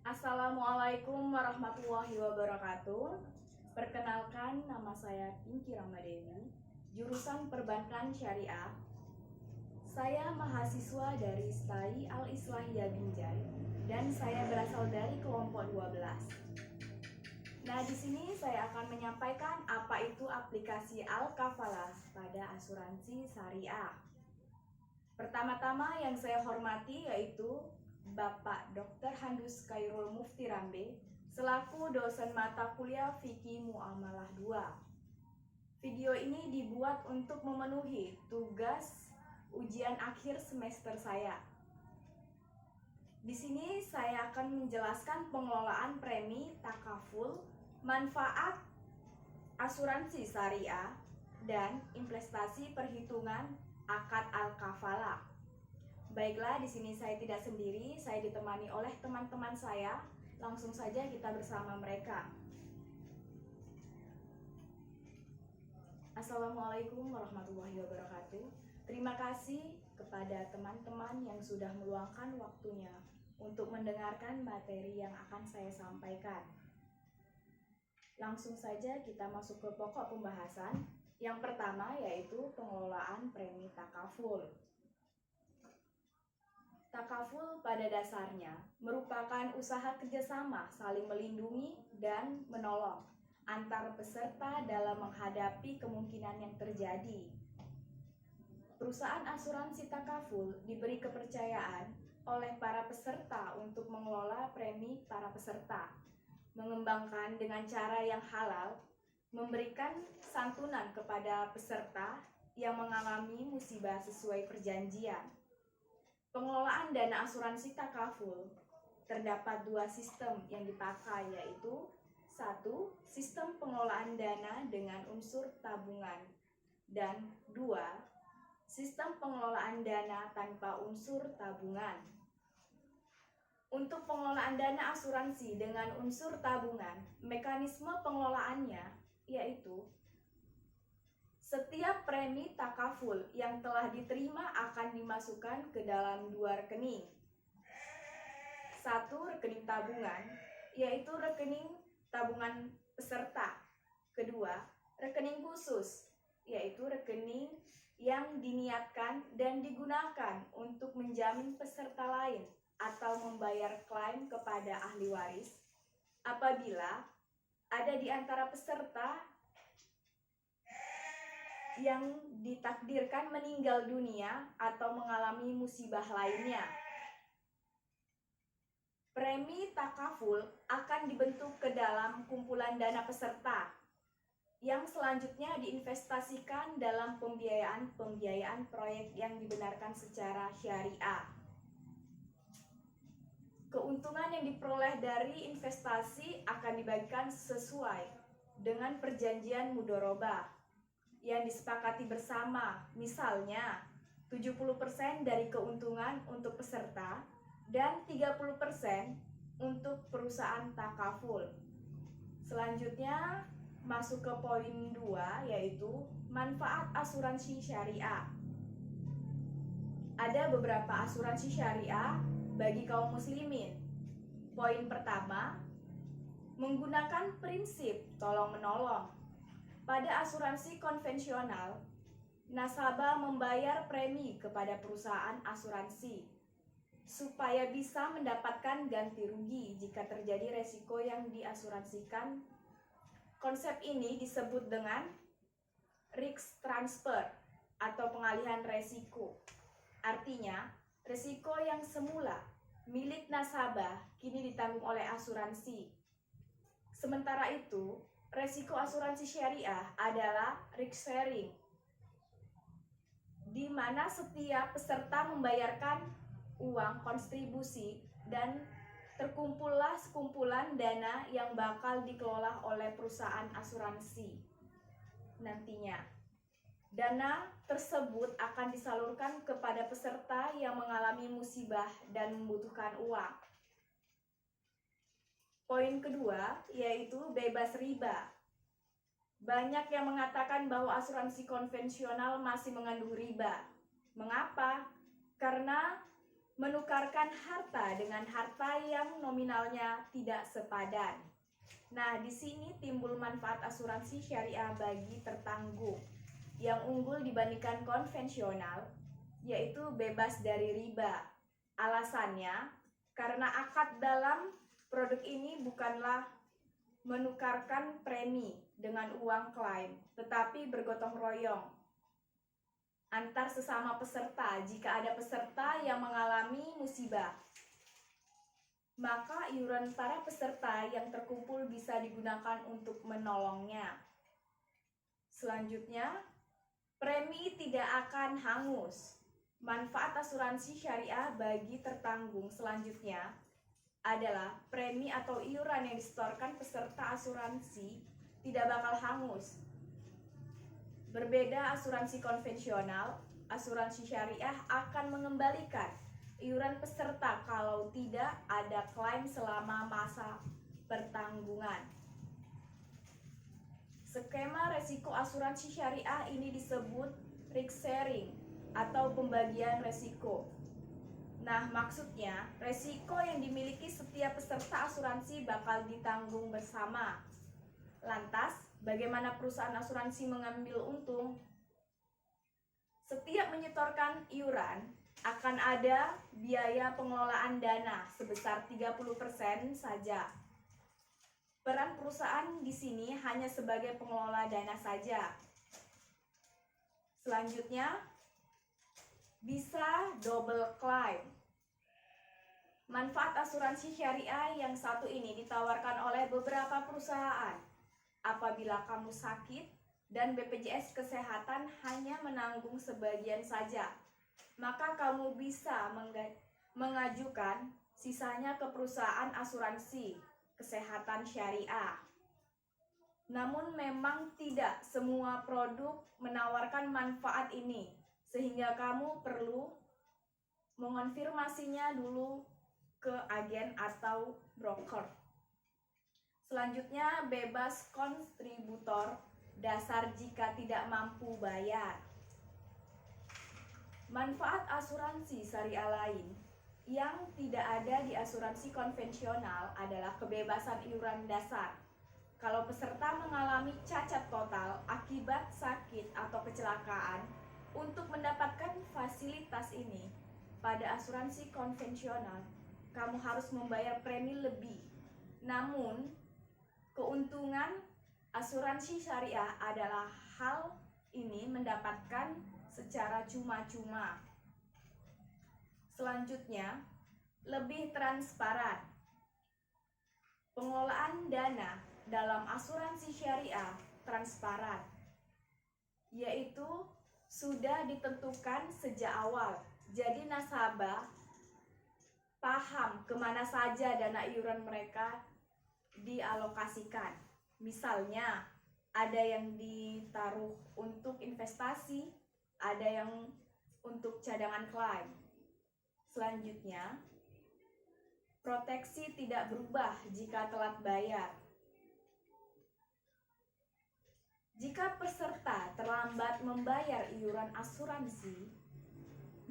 Assalamualaikum warahmatullahi wabarakatuh. Perkenalkan, nama saya Pinky Ramadeni, jurusan Perbankan Syariah. Saya mahasiswa dari STAI Al-Islahiyah Binjai dan saya berasal dari kelompok 12. Nah, di sini saya akan menyampaikan apa itu aplikasi Al-Kafalah pada asuransi syariah. Pertama-tama yang saya hormati yaitu Bapak Dr. Handus Khairul Mufti Rambe selaku dosen mata kuliah Fikih Muamalah 2. Video ini dibuat untuk memenuhi tugas ujian akhir semester saya. Di sini saya akan menjelaskan pengelolaan premi takaful, manfaat asuransi syariah, dan investasi perhitungan akad al-kafalah. Baiklah, di sini saya tidak sendiri, saya ditemani oleh teman-teman saya. Langsung saja kita bersama mereka. Assalamualaikum warahmatullahi wabarakatuh. Terima kasih kepada teman-teman yang sudah meluangkan waktunya untuk mendengarkan materi yang akan saya sampaikan. Langsung saja kita masuk ke pokok pembahasan. Yang pertama yaitu pengelolaan premi takaful. Takaful pada dasarnya merupakan usaha kerjasama saling melindungi dan menolong antar peserta dalam menghadapi kemungkinan yang terjadi. Perusahaan asuransi takaful diberi kepercayaan oleh para peserta untuk mengelola premi para peserta, mengembangkan dengan cara yang halal, memberikan santunan kepada peserta yang mengalami musibah sesuai perjanjian. Pengelolaan dana asuransi takaful terdapat dua sistem yang dipakai, yaitu 1. Sistem pengelolaan dana dengan unsur tabungan, dan 2. Sistem pengelolaan dana tanpa unsur tabungan. Untuk pengelolaan dana asuransi dengan unsur tabungan, mekanisme pengelolaannya yaitu setiap premi takaful yang telah diterima akan dimasukkan ke dalam dua rekening. 1. Rekening tabungan, yaitu rekening tabungan peserta. 2. Rekening khusus, yaitu rekening yang diniatkan dan digunakan untuk menjamin peserta lain atau membayar klaim kepada ahli waris apabila ada di antara peserta yang ditakdirkan meninggal dunia atau mengalami musibah lainnya. Premi takaful akan dibentuk ke dalam kumpulan dana peserta yang selanjutnya diinvestasikan dalam pembiayaan proyek yang dibenarkan secara syariah. Keuntungan yang diperoleh dari investasi akan dibagikan sesuai dengan perjanjian mudharabah yang disepakati bersama, misalnya 70% dari keuntungan untuk peserta dan 30% untuk perusahaan takaful. Selanjutnya masuk ke poin 2, yaitu manfaat asuransi syariah. Ada beberapa asuransi syariah bagi kaum muslimin. Poin pertama, menggunakan prinsip tolong-menolong. Pada asuransi konvensional, nasabah membayar premi kepada perusahaan asuransi supaya bisa mendapatkan ganti rugi jika terjadi resiko yang diasuransikan. Konsep ini disebut dengan risk transfer atau pengalihan resiko. Artinya, resiko yang semula milik nasabah kini ditanggung oleh asuransi. Sementara itu, resiko asuransi syariah adalah risk sharing, di mana setiap peserta membayarkan uang kontribusi dan terkumpullah sekumpulan dana yang bakal dikelola oleh perusahaan asuransi. Nantinya, dana tersebut akan disalurkan kepada peserta yang mengalami musibah dan membutuhkan uang. Poin kedua yaitu bebas riba. Banyak yang mengatakan bahwa asuransi konvensional masih mengandung riba. Mengapa? Karena menukarkan harta dengan harta yang nominalnya tidak sepadan. Nah, di sini timbul manfaat asuransi syariah bagi tertanggung yang unggul dibandingkan konvensional, yaitu bebas dari riba. Alasannya, karena akad dalam produk ini bukanlah menukarkan premi dengan uang klaim, tetapi bergotong royong antar sesama peserta. Jika ada peserta yang mengalami musibah, maka iuran para peserta yang terkumpul bisa digunakan untuk menolongnya. Selanjutnya, premi tidak akan hangus. Manfaat asuransi syariah bagi tertanggung selanjutnya adalah premi atau iuran yang disetorkan peserta asuransi tidak bakal hangus. Berbeda asuransi konvensional, asuransi syariah akan mengembalikan iuran peserta kalau tidak ada klaim selama masa pertanggungan. Skema resiko asuransi syariah ini disebut risk sharing atau pembagian resiko. Nah, maksudnya resiko yang dimiliki setiap peserta asuransi bakal ditanggung bersama. Lantas, bagaimana perusahaan asuransi mengambil untung? Setiap menyetorkan iuran, akan ada biaya pengelolaan dana sebesar 30% saja. Peran perusahaan di sini hanya sebagai pengelola dana saja. Selanjutnya, bisa double claim. Manfaat asuransi syariah yang satu ini ditawarkan oleh beberapa perusahaan. Apabila kamu sakit dan BPJS Kesehatan hanya menanggung sebagian saja, maka kamu bisa mengajukan sisanya ke perusahaan asuransi kesehatan syariah. Namun memang tidak semua produk menawarkan manfaat ini, sehingga kamu perlu mengonfirmasinya dulu ke agen atau broker. Selanjutnya, bebas kontributor dasar jika tidak mampu bayar. Manfaat asuransi syariah lain yang tidak ada di asuransi konvensional adalah kebebasan iuran dasar. Kalau peserta mengalami cacat total akibat sakit atau kecelakaan, untuk mendapatkan fasilitas ini pada asuransi konvensional, kamu harus membayar premi lebih. Namun, keuntungan asuransi syariah adalah hal ini mendapatkan secara cuma-cuma. Selanjutnya, lebih transparan. Pengelolaan dana dalam asuransi syariah transparan, yaitu sudah ditentukan sejak awal. Jadi nasabah paham kemana saja dana iuran mereka dialokasikan. Misalnya, ada yang ditaruh untuk investasi, ada yang untuk cadangan klaim. Selanjutnya, proteksi tidak berubah jika telat bayar. Jika peserta terlambat membayar iuran asuransi,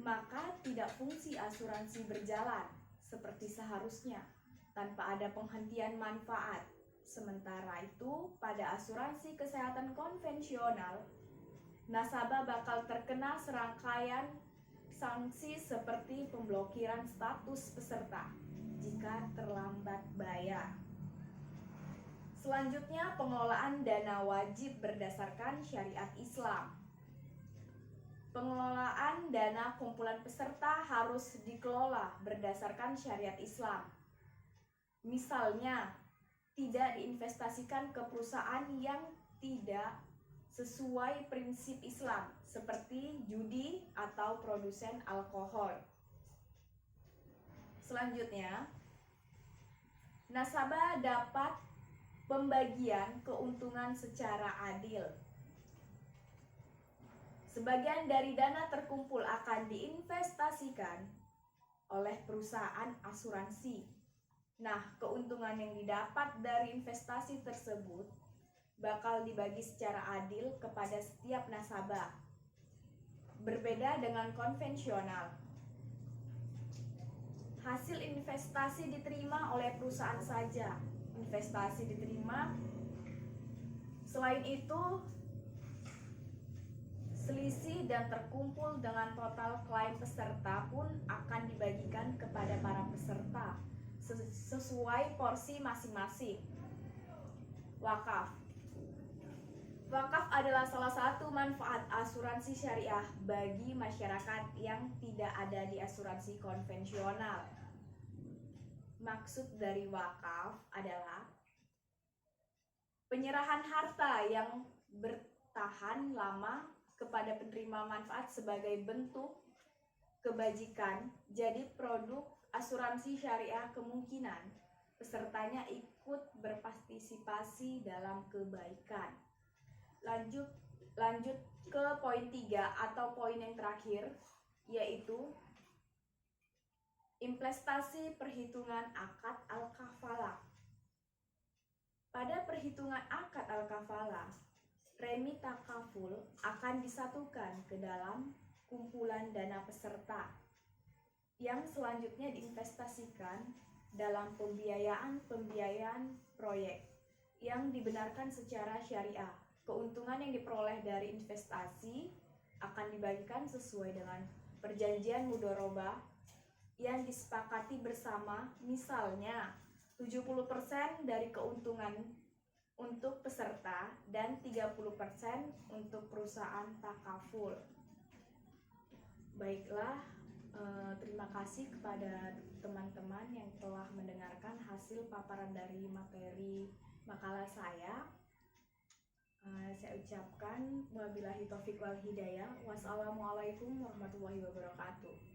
maka tidak fungsi asuransi berjalan seperti seharusnya tanpa ada penghentian manfaat. Sementara itu, pada asuransi kesehatan konvensional, nasabah bakal terkena serangkaian sanksi seperti pemblokiran status peserta jika terlambat bayar. Selanjutnya, pengelolaan dana wajib berdasarkan syariat Islam. Pengelolaan dana kumpulan peserta harus dikelola berdasarkan syariat Islam. Misalnya, tidak diinvestasikan ke perusahaan yang tidak sesuai prinsip Islam, seperti judi atau produsen alkohol. Selanjutnya, nasabah dapat pembagian keuntungan secara adil. Sebagian dari dana terkumpul akan diinvestasikan oleh perusahaan asuransi. Nah, keuntungan yang didapat dari investasi tersebut bakal dibagi secara adil kepada setiap nasabah. Berbeda dengan konvensional. Hasil investasi diterima oleh perusahaan saja. Investasi diterima. Selain itu, selisih dan terkumpul dengan total klaim peserta pun akan dibagikan kepada para peserta sesuai porsi masing-masing. Wakaf. Wakaf adalah salah satu manfaat asuransi syariah bagi masyarakat yang tidak ada di asuransi konvensional. Maksud dari wakaf adalah penyerahan harta yang bertahan lama kepada penerima manfaat sebagai bentuk kebajikan. Jadi produk asuransi syariah kemungkinan pesertanya ikut berpartisipasi dalam kebaikan. Lanjut ke poin 3 atau poin yang terakhir, yaitu investasi perhitungan akad al-kafalah. Pada perhitungan akad al-kafalah, premi takaful akan disatukan ke dalam kumpulan dana peserta yang selanjutnya diinvestasikan dalam pembiayaan proyek yang dibenarkan secara syariah. Keuntungan yang diperoleh dari investasi akan dibagikan sesuai dengan perjanjian mudharabah yang disepakati bersama, misalnya 70% dari keuntungan untuk peserta dan 30% untuk perusahaan takaful. Baiklah, terima kasih kepada teman-teman yang telah mendengarkan hasil paparan dari materi makalah saya. Saya ucapkan wabillahi taufiq wal hidayah. Wassalamualaikum warahmatullahi wabarakatuh.